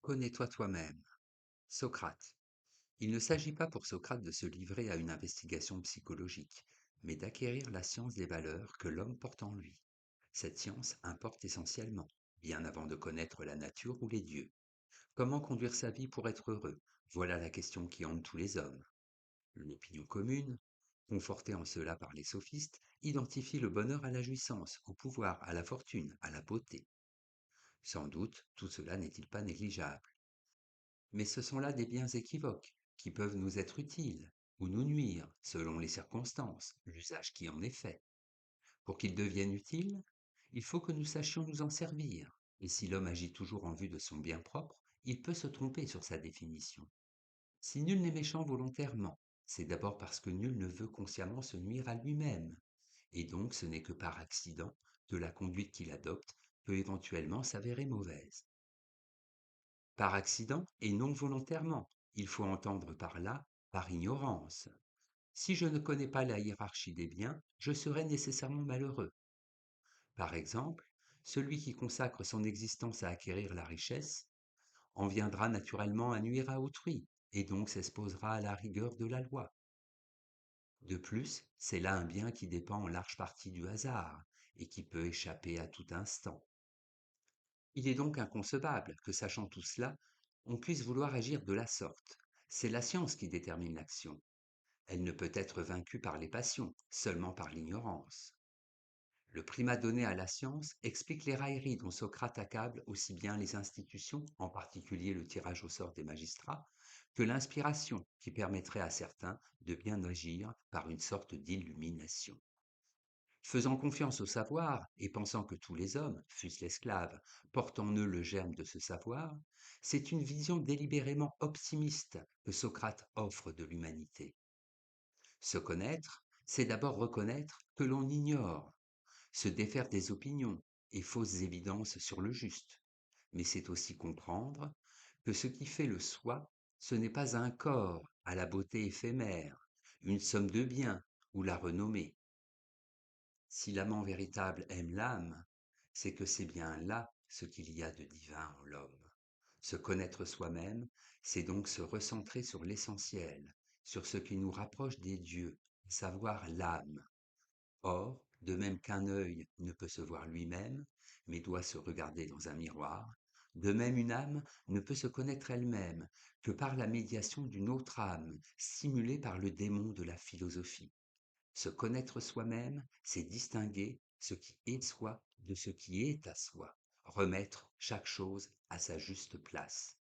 Connais-toi toi-même. Socrate. Il ne s'agit pas pour Socrate de se livrer à une investigation psychologique, mais d'acquérir la science des valeurs que l'homme porte en lui. Cette science importe essentiellement, bien avant de connaître la nature ou les dieux. Comment conduire sa vie pour être heureux? Voilà la question qui hante tous les hommes. L'opinion commune, confortée en cela par les sophistes, identifie le bonheur à la jouissance, au pouvoir, à la fortune, à la beauté. Sans doute, tout cela n'est-il pas négligeable. Mais ce sont là des biens équivoques, qui peuvent nous être utiles ou nous nuire, selon les circonstances, l'usage qui en est fait. Pour qu'ils deviennent utiles, il faut que nous sachions nous en servir. Et si l'homme agit toujours en vue de son bien propre, il peut se tromper sur sa définition. Si nul n'est méchant volontairement, c'est d'abord parce que nul ne veut consciemment se nuire à lui-même. Et donc ce n'est que par accident que la conduite qu'il adopte peut éventuellement s'avérer mauvaise. Par accident et non volontairement. Il faut entendre par là, par ignorance. Si je ne connais pas la hiérarchie des biens, je serai nécessairement malheureux. Par exemple, celui qui consacre son existence à acquérir la richesse en viendra naturellement à nuire à autrui, et donc s'exposera à la rigueur de la loi. De plus, c'est là un bien qui dépend en large partie du hasard, et qui peut échapper à tout instant. Il est donc inconcevable que, sachant tout cela, on puisse vouloir agir de la sorte. C'est la science qui détermine l'action. Elle ne peut être vaincue par les passions, seulement par l'ignorance. Le primat donné à la science explique les railleries dont Socrate accable aussi bien les institutions, en particulier le tirage au sort des magistrats, que l'inspiration qui permettrait à certains de bien agir par une sorte d'illumination. Faisant confiance au savoir et pensant que tous les hommes, fût-ce l'esclave, portent en eux le germe de ce savoir, c'est une vision délibérément optimiste que Socrate offre de l'humanité. Se connaître, c'est d'abord reconnaître que l'on ignore, se défaire des opinions et fausses évidences sur le juste. Mais c'est aussi comprendre que ce qui fait le soi, ce n'est pas un corps à la beauté éphémère, une somme de biens ou la renommée. Si l'amant véritable aime l'âme, c'est que c'est bien là ce qu'il y a de divin en l'homme. Se connaître soi-même, c'est donc se recentrer sur l'essentiel, sur ce qui nous rapproche des dieux, savoir l'âme. Or, de même qu'un œil ne peut se voir lui-même, mais doit se regarder dans un miroir, de même une âme ne peut se connaître elle-même que par la médiation d'une autre âme, stimulée par le démon de la philosophie. Se connaître soi-même, c'est distinguer ce qui est soi de ce qui est à soi, remettre chaque chose à sa juste place.